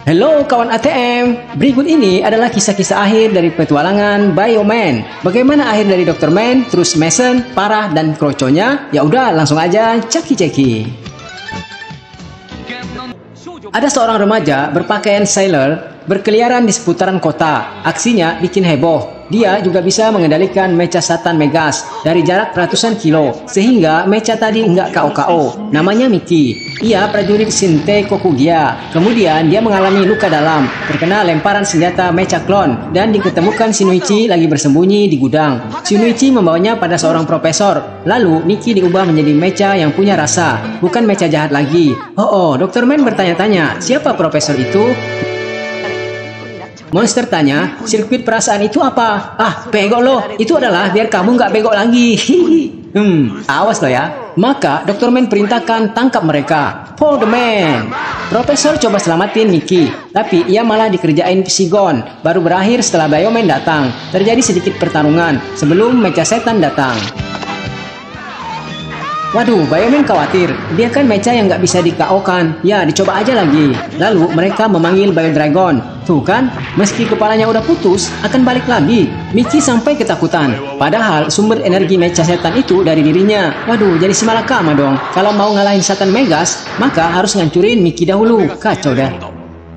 Halo kawan ATM, berikut ini adalah kisah-kisah akhir dari petualangan Bioman. Bagaimana akhir dari Dr. Man, terus Mason, Parah, dan Kroconya? Ya udah, langsung aja ceki-ceki. Ada seorang remaja berpakaian sailor berkeliaran di seputaran kota. Aksinya bikin heboh. Dia juga bisa mengendalikan mecha Satan Megas dari jarak ratusan kilo, sehingga mecha tadi nggak KO-KO. Namanya Miki. Ia prajurit Shinte Kokugia. Kemudian dia mengalami luka dalam, terkena lemparan senjata mecha klon, dan diketemukan Shinichi lagi bersembunyi di gudang. Shinichi membawanya pada seorang profesor. Lalu Miki diubah menjadi mecha yang punya rasa, bukan mecha jahat lagi. Oh, Dr. Man bertanya-tanya, siapa profesor itu? Monster tanya, sirkuit perasaan itu apa? Ah, bego lo. Itu adalah biar kamu nggak bego lagi. Awas lo ya. Maka Dr. Man perintahkan tangkap mereka. Hold the man. Profesor coba selamatin Miki, tapi ia malah dikerjain Psigon. Baru berakhir setelah Bioman datang. Terjadi sedikit pertarungan sebelum mecha setan datang. Waduh, Bioman khawatir. Dia kan mecha yang nggak bisa di-KO-kan. Ya, dicoba aja lagi. Lalu mereka memanggil Bio Dragon. Tuh kan, meski kepalanya udah putus, akan balik lagi. Miki sampai ketakutan. Padahal sumber energi mecha setan itu dari dirinya. Waduh, jadi si malakama dong. Kalau mau ngalahin Satan Megas, maka harus ngancurin Miki dahulu. Kacau dah.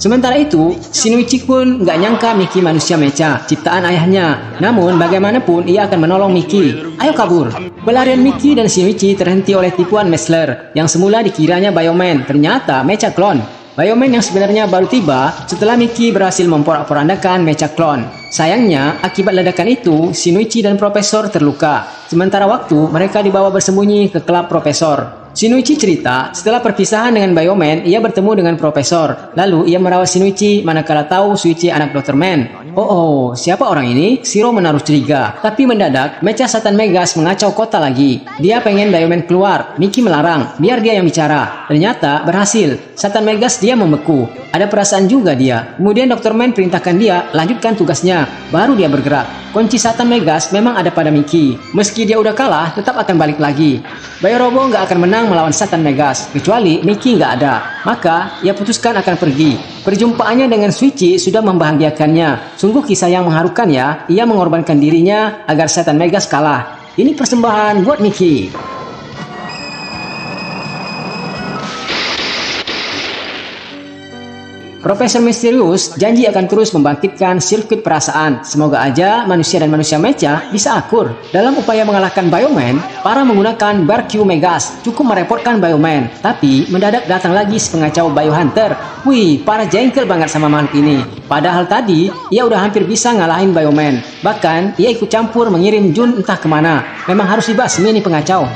Sementara itu, Shinichi pun nggak nyangka Miki manusia mecha, ciptaan ayahnya. Namun, bagaimanapun ia akan menolong Miki. Ayo kabur. Pelarian Miki dan Shinichi terhenti oleh tipuan Messler, yang semula dikiranya Bioman, ternyata mecha klon. Bioman yang sebenarnya baru tiba setelah Miki berhasil memporak-porandakan mecha klon. Sayangnya, akibat ledakan itu, Shinichi dan Profesor terluka. Sementara waktu, mereka dibawa bersembunyi ke klub Profesor. Shinichi cerita, setelah perpisahan dengan Bioman, ia bertemu dengan Profesor. Lalu ia merawat Shinichi manakala tahu Shuichi anak Dr. Man. Oh, siapa orang ini? Shiro menaruh curiga. Tapi mendadak, mecha Satan Megas mengacau kota lagi. Dia pengen Bioman keluar. Miki melarang, biar dia yang bicara. Ternyata berhasil. Satan Megas dia membeku. Ada perasaan juga dia. Kemudian Dr. Man perintahkan dia lanjutkan tugasnya. Baru dia bergerak. Kunci Satan Megas memang ada pada Miki. Meski dia udah kalah, tetap akan balik lagi. Bio Robo nggak akan menang melawan Satan Megas, kecuali Miki nggak ada. Maka, ia putuskan akan pergi. Perjumpaannya dengan Shuichi sudah membahagiakannya. Sungguh kisah yang mengharukan ya. Ia mengorbankan dirinya agar Satan Megas kalah. Ini persembahan buat Miki. Profesor Misterius janji akan terus membangkitkan sirkuit perasaan. Semoga aja manusia dan manusia mecha bisa akur. Dalam upaya mengalahkan Bioman, Parah menggunakan Barq Megas. Cukup merepotkan Bioman. Tapi mendadak datang lagi sepengacau Biohunter. Wih, Parah jengkel banget sama makhluk ini. Padahal tadi, ia udah hampir bisa ngalahin Bioman. Bahkan, ia ikut campur mengirim Jun entah kemana. Memang harus dibasmi nih pengacau.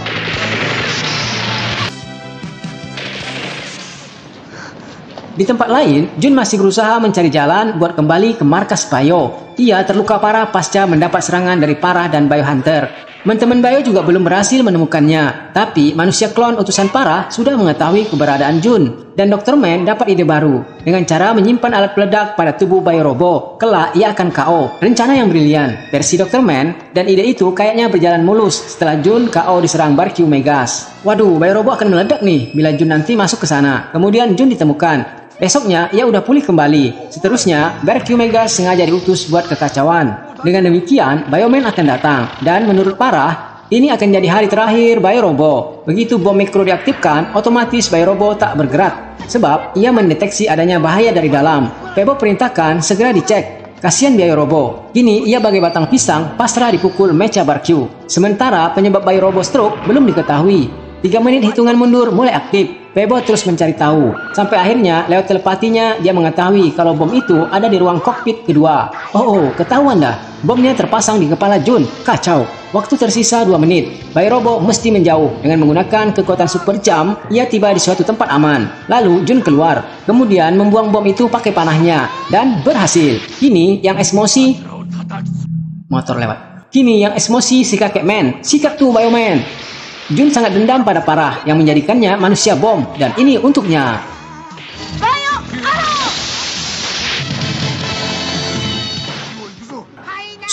Di tempat lain, Jun masih berusaha mencari jalan buat kembali ke markas Bio. Ia terluka parah pasca mendapat serangan dari Parah dan Biohunter. Teman-teman Bio juga belum berhasil menemukannya. Tapi manusia klon utusan Parah sudah mengetahui keberadaan Jun. Dan Dr. Man dapat ide baru. Dengan cara menyimpan alat peledak pada tubuh Bio Robo. Kelak ia akan KO. Rencana yang brilian. Versi Dr. Man. Dan ide itu kayaknya berjalan mulus setelah Jun KO diserang Barq Megas. Waduh, Bio Robo akan meledak nih bila Jun nanti masuk ke sana. Kemudian Jun ditemukan. Besoknya, ia udah pulih kembali. Seterusnya, Barq Megas sengaja diutus buat kekacauan. Dengan demikian, Bioman akan datang. Dan menurut Parah, ini akan jadi hari terakhir Bio Robo. Begitu bom mikro diaktifkan, otomatis Bio Robo tak bergerak. Sebab, ia mendeteksi adanya bahaya dari dalam. Pebo perintahkan segera dicek. Kasihan Bio Robo. Kini, ia bagai batang pisang pasrah dipukul mecha Barq. Sementara, penyebab Bio Robo stroke belum diketahui. 3 menit hitungan mundur mulai aktif. Pebo terus mencari tahu. Sampai akhirnya, lewat telepatinya, dia mengetahui kalau bom itu ada di ruang kokpit kedua. Oh, ketahuan dah. Bomnya terpasang di kepala Jun. Kacau. Waktu tersisa 2 menit. Bio Robo mesti menjauh. Dengan menggunakan kekuatan super jam, ia tiba di suatu tempat aman. Lalu, Jun keluar. Kemudian, membuang bom itu pakai panahnya. Dan berhasil. Kini, yang emosi... Motor lewat. Kini, yang emosi si kakek Man. Sikat tuh, Bioman. Jun sangat dendam pada Parah yang menjadikannya manusia bom, dan ini untuknya.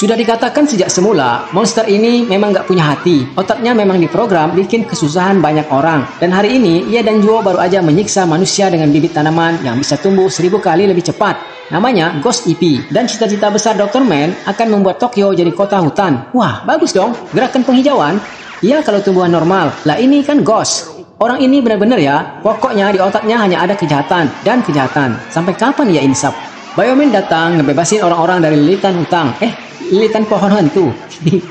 Sudah dikatakan sejak semula, monster ini memang nggak punya hati. Otaknya memang diprogram bikin kesusahan banyak orang. Dan hari ini, ia dan Zuo baru aja menyiksa manusia dengan bibit tanaman yang bisa tumbuh 1000 kali lebih cepat. Namanya Ghost EP. Dan cita-cita besar Dr. Man akan membuat Tokyo jadi kota hutan. Wah, bagus dong. Gerakan penghijauan. Iya kalau tumbuhan normal. Lah ini kan Ghost. Orang ini benar-benar ya. Pokoknya di otaknya hanya ada kejahatan dan kejahatan. Sampai kapan ia insaf? Bioman datang ngebebasin orang-orang dari lilitan hutang. Lilitan pohon hantu.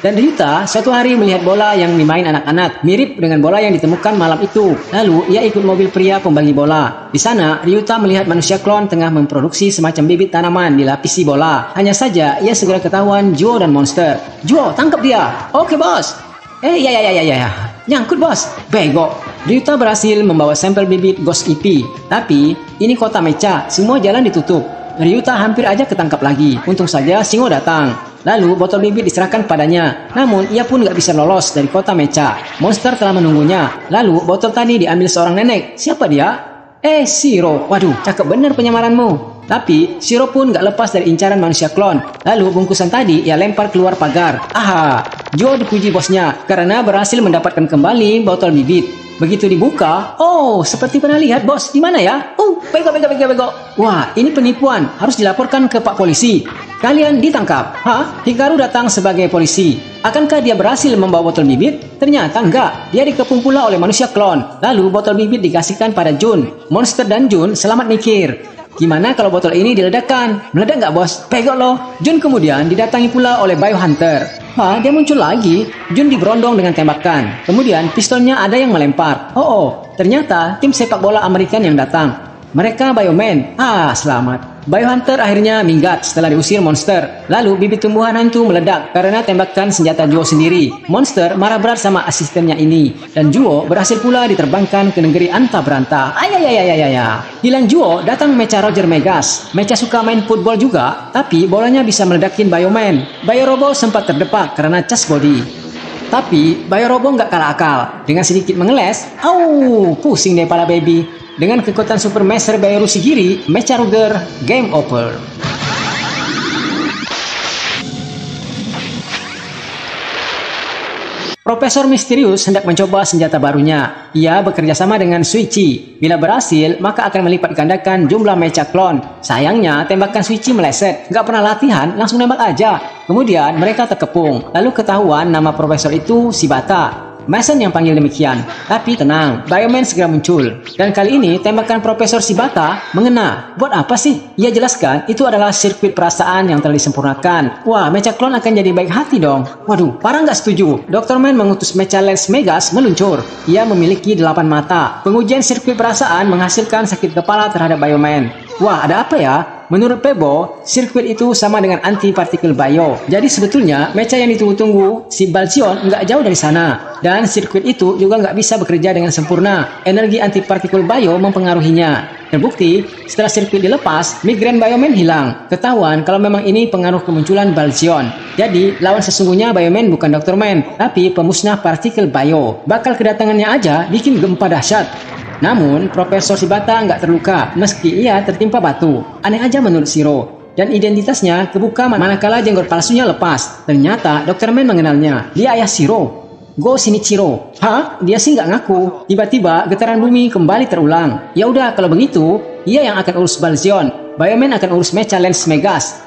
Dan Ryuta suatu hari melihat bola yang dimain anak-anak, mirip dengan bola yang ditemukan malam itu. Lalu ia ikut mobil pria pembagi bola. Di sana, Ryuta melihat manusia klon tengah memproduksi semacam bibit tanaman dilapisi bola. Hanya saja ia segera ketahuan Zuo dan monster. Zuo, tangkap dia. Oke bos. Ya. Nyangkut bos. Bego. Ryuta berhasil membawa sampel bibit Ghost EP. Tapi ini kota mecha, semua jalan ditutup. Ryuta hampir aja ketangkap lagi. Untung saja Shingo datang. Lalu botol bibit diserahkan padanya. Namun ia pun gak bisa lolos dari kota mecha. Monster telah menunggunya. Lalu botol tadi diambil seorang nenek. Siapa dia? Shiro. Waduh, cakep bener penyamaranmu. Tapi Shiro pun gak lepas dari incaran manusia klon. Lalu bungkusan tadi ia lempar keluar pagar. Aha, Zuo dipuji bosnya karena berhasil mendapatkan kembali botol bibit. Begitu dibuka, oh, seperti pernah lihat bos, di mana ya? Bego. Wah, ini penipuan, harus dilaporkan ke Pak Polisi. Kalian ditangkap. Hikaru datang sebagai polisi. Akankah dia berhasil membawa botol bibit? Ternyata enggak, dia dikepung pula oleh manusia klon. Lalu botol bibit dikasihkan pada Jun. Monster dan Jun selamat mikir. Gimana kalau botol ini diledakkan? Meledak nggak bos? Pegok loh. Jun kemudian didatangi pula oleh Biohunter. Dia muncul lagi. Jun diberondong dengan tembakan. Kemudian pistolnya ada yang melempar. Ternyata tim sepak bola Amerika yang datang. Mereka Bioman. Selamat. Biohunter akhirnya minggat setelah diusir monster. Lalu bibit tumbuhan hantu meledak karena tembakan senjata Zuo sendiri. Monster marah berat sama asistennya ini. Dan Zuo berhasil pula diterbangkan ke negeri anta beranta. Hilang Zuo datang mecha Roger Megas. Mecha suka main football juga, tapi bolanya bisa meledakin Bioman. Biorobo sempat terdepak karena cas body. Tapi Biorobo nggak kalah akal. Dengan sedikit mengeles, pusing deh pala baby. Dengan kekuatan Super Master Bioru Shigiri, Mecha Roger, game over. Profesor Misterius hendak mencoba senjata barunya. Ia bekerja sama dengan Suichi. Bila berhasil, maka akan melipat gandakan jumlah mecha klon. Sayangnya, tembakan Suichi meleset. Nggak pernah latihan, langsung nembak aja. Kemudian mereka terkepung. Lalu ketahuan nama profesor itu Shibata. Mason yang panggil demikian. Tapi tenang, Bioman segera muncul. Dan kali ini tembakan Profesor Shibata mengena. Buat apa sih? Ia jelaskan itu adalah sirkuit perasaan yang telah disempurnakan. Wah, mecha klon akan jadi baik hati dong. Waduh, parah nggak setuju. Dr. Man mengutus mecha Lens Megas meluncur. Ia memiliki 8 mata. Pengujian sirkuit perasaan menghasilkan sakit kepala terhadap Bioman. Wah, ada apa ya? Menurut Pebo, sirkuit itu sama dengan anti-partikel bio. Jadi sebetulnya, mecha yang ditunggu-tunggu, si Balsion, nggak jauh dari sana. Dan sirkuit itu juga nggak bisa bekerja dengan sempurna. Energi anti-partikel bio mempengaruhinya. Terbukti, setelah sirkuit dilepas, migrain Bioman hilang. Ketahuan kalau memang ini pengaruh kemunculan Balsion. Jadi, lawan sesungguhnya Bioman bukan Dr. Man, tapi pemusnah partikel bio. Bakal kedatangannya aja bikin gempa dahsyat. Namun, Profesor Shibata nggak terluka meski ia tertimpa batu. Aneh aja menurut Shiro. Dan identitasnya kebuka manakala jenggot palsunya lepas. Ternyata Dr. Man mengenalnya. Dia ayah Shiro. Go Shinichiro. Dia sih nggak ngaku. Tiba-tiba getaran bumi kembali terulang. Ya udah kalau begitu, ia yang akan urus Balsion. Bioman akan urus mecha Lens Megas.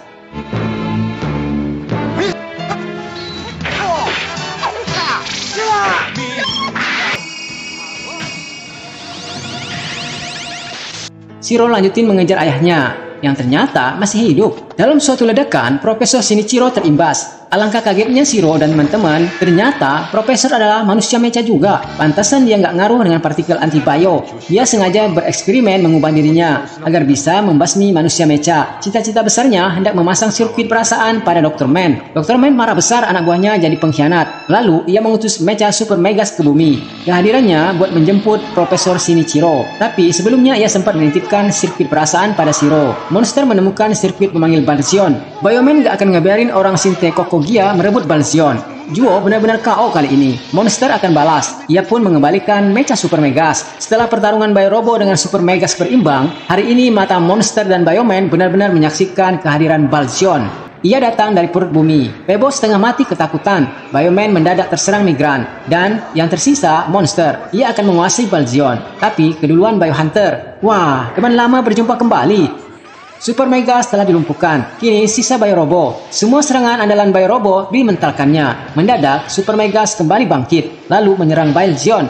Shiro lanjutin mengejar ayahnya, yang ternyata masih hidup. Dalam suatu ledakan, Profesor Shinichiro terimbas. Alangkah kagetnya Shiro dan teman-teman, ternyata Profesor adalah manusia mecha juga. Pantasan dia nggak ngaruh dengan partikel anti-bio. Dia sengaja bereksperimen mengubah dirinya, agar bisa membasmi manusia mecha. Cita-cita besarnya hendak memasang sirkuit perasaan pada Dr. Man. Dr. Man marah besar anak buahnya jadi pengkhianat. Lalu, ia mengutus mecha Super Megas ke bumi. Kehadirannya buat menjemput Profesor Shinichiro. Tapi sebelumnya ia sempat menitipkan sirkuit perasaan pada Shiro. Monster menemukan sirkuit memanggil Balsion. Bioman gak akan ngebiarin orang Sinte Kokogia merebut Balsion. Zuo benar-benar KO kali ini. Monster akan balas. Ia pun mengembalikan mecha Super Megas. Setelah pertarungan Biorobo dengan Super Megas berimbang, hari ini mata Monster dan Bioman benar-benar menyaksikan kehadiran Balsion. Ia datang dari perut bumi. Pebo setengah mati ketakutan. Bioman mendadak terserang migran. Dan yang tersisa, monster. Ia akan menguasai Balzion. Tapi keduluan Biohunter. Wah, teman lama berjumpa kembali. Super Megas telah dilumpuhkan. Kini sisa Biorobo. Semua serangan andalan Biorobo dimentalkannya. Mendadak, Super Megas kembali bangkit. Lalu menyerang Balzion.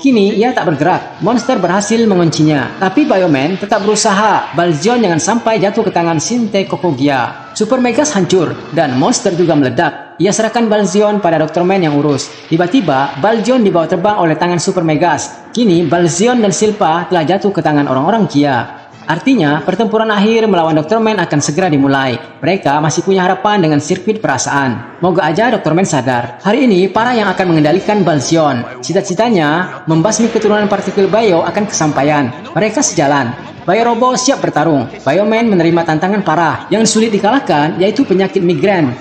Kini ia tak bergerak. Monster berhasil menguncinya. Tapi Bioman tetap berusaha. Balzion jangan sampai jatuh ke tangan Sinte Kokogia. Super Megas hancur. Dan monster juga meledak. Ia serahkan Balzion pada Dr. Man yang urus. Tiba-tiba, Balzion dibawa terbang oleh tangan Super Megas. Kini, Balzion dan Silpa telah jatuh ke tangan orang-orang Kia. Artinya, pertempuran akhir melawan Dr. Man akan segera dimulai. Mereka masih punya harapan dengan sirkuit perasaan. Moga aja Dr. Man sadar. Hari ini, para yang akan mengendalikan Balzion. Cita-citanya, membasmi keturunan partikel Bio akan kesampaian. Mereka sejalan. Biorobo siap bertarung. Bioman menerima tantangan parah. Yang sulit dikalahkan, yaitu penyakit migran.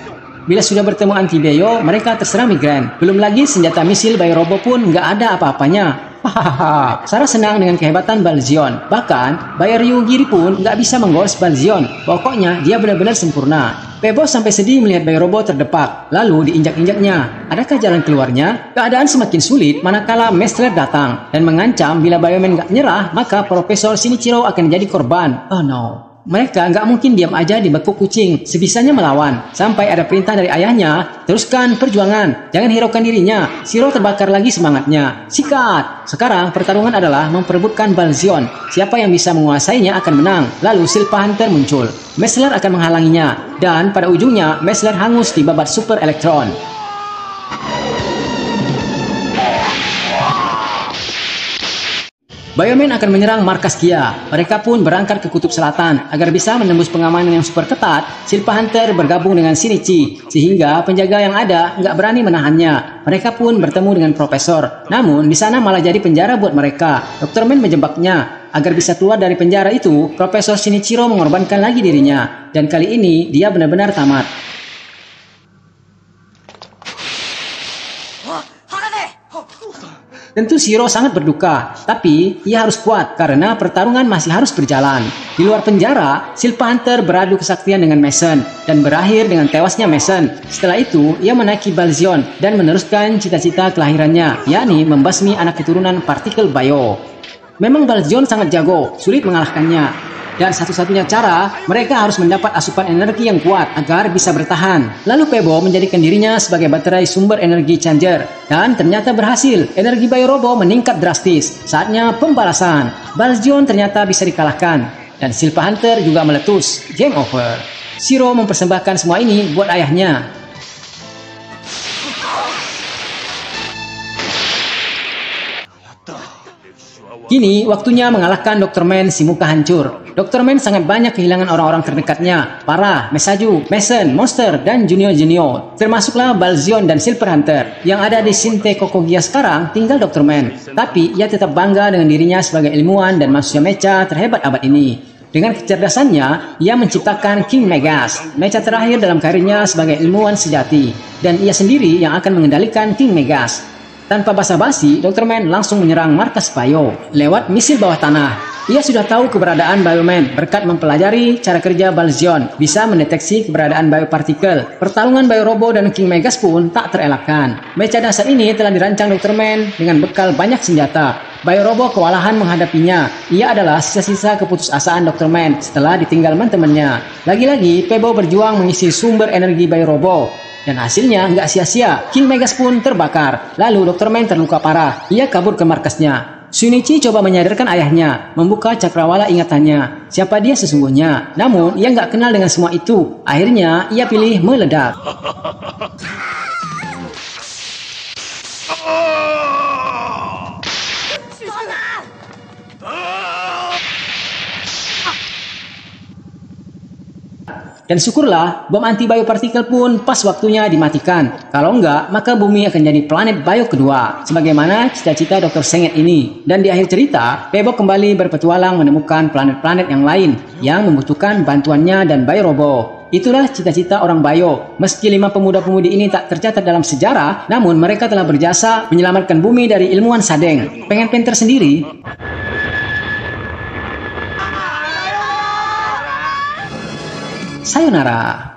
Bila sudah bertemu anti-Bio, mereka terserang migran. Belum lagi senjata misil Biorobo pun nggak ada apa-apanya. Hahaha, Sarah senang dengan kehebatan Balzion. Bahkan, Bairyu Giri pun nggak bisa menggores Balzion. Pokoknya, dia benar-benar sempurna. Pebo sampai sedih melihat Biorobo terdepak, lalu diinjak-injaknya. Adakah jalan keluarnya? Keadaan semakin sulit manakala Mestler datang dan mengancam bila Bioman nggak menyerah, maka Profesor Shinichiro akan jadi korban. Oh no. Mereka nggak mungkin diam aja di bekuk kucing, sebisanya melawan. Sampai ada perintah dari ayahnya, teruskan perjuangan, jangan hiraukan dirinya. Shiro terbakar lagi semangatnya. Sikat! Sekarang pertarungan adalah memperebutkan Balzion. Siapa yang bisa menguasainya akan menang. Lalu Silpa Hunter muncul. Mestler akan menghalanginya. Dan pada ujungnya, Mestler hangus di babat Super Elektron. Bioman akan menyerang markas Kia. Mereka pun berangkat ke Kutub Selatan. Agar bisa menembus pengamanan yang super ketat, Silpa Hunter bergabung dengan Shinichi. Sehingga penjaga yang ada nggak berani menahannya. Mereka pun bertemu dengan Profesor. Namun di sana malah jadi penjara buat mereka. Dr. Man menjebaknya. Agar bisa keluar dari penjara itu, Profesor Shinichiro mengorbankan lagi dirinya. Dan kali ini dia benar-benar tamat. Tentu Shiro sangat berduka, tapi ia harus kuat karena pertarungan masih harus berjalan. Di luar penjara, Silpa Hunter beradu kesaktian dengan Mason dan berakhir dengan tewasnya Mason. Setelah itu, ia menaiki Balzion dan meneruskan cita-cita kelahirannya, yakni membasmi anak keturunan partikel Bio. Memang Balzion sangat jago, sulit mengalahkannya. Dan satu-satunya cara, mereka harus mendapat asupan energi yang kuat agar bisa bertahan. Lalu Pebo menjadikan dirinya sebagai baterai sumber energi changer. Dan ternyata berhasil, energi Biorobo meningkat drastis. Saatnya pembalasan. Balzion ternyata bisa dikalahkan. Dan Silpa Hunter juga meletus. Game over. Shiro mempersembahkan semua ini buat ayahnya. Kini waktunya mengalahkan Dr. Man si muka hancur. Dr. Man sangat banyak kehilangan orang-orang terdekatnya. Parah, Mesaju, Mason, Monster, dan Junior. Termasuklah Balzion dan Silver Hunter. Yang ada di Sinte Kokogia sekarang tinggal Dr. Man. Tapi ia tetap bangga dengan dirinya sebagai ilmuwan dan manusia mecha terhebat abad ini. Dengan kecerdasannya, ia menciptakan King Megas, mecha terakhir dalam karirnya sebagai ilmuwan sejati. Dan ia sendiri yang akan mengendalikan King Megas. Tanpa basa-basi, Dr. Man langsung menyerang markas Bio lewat misil bawah tanah. Ia sudah tahu keberadaan Bioman berkat mempelajari cara kerja Balzion, bisa mendeteksi keberadaan biopartikel. Pertarungan Biorobo dan King Megas pun tak terelakkan. Mecha dasar ini telah dirancang Dr. Man dengan bekal banyak senjata. Biorobo kewalahan menghadapinya. Ia adalah sisa-sisa keputusasaan Dr. Man setelah ditinggal teman-temannya. Lagi-lagi, Pebo berjuang mengisi sumber energi Biorobo. Dan hasilnya nggak sia-sia. King Megas pun terbakar. Lalu Dr. Man terluka parah. Ia kabur ke markasnya. Shunichi coba menyadarkan ayahnya, membuka cakrawala ingatannya. Siapa dia sesungguhnya? Namun ia nggak kenal dengan semua itu. Akhirnya ia pilih meledak. Dan syukurlah, bom anti-biopartikel pun pas waktunya dimatikan. Kalau enggak, maka bumi akan jadi planet bio kedua. Sebagaimana cita-cita Dr. Senget ini. Dan di akhir cerita, Pebo kembali berpetualang menemukan planet-planet yang lain yang membutuhkan bantuannya dan Biorobo. Itulah cita-cita orang Bio. Meski 5 pemuda-pemudi ini tak tercatat dalam sejarah, namun mereka telah berjasa menyelamatkan bumi dari ilmuwan Sadeng. Pengen penter sendiri? Sayonara.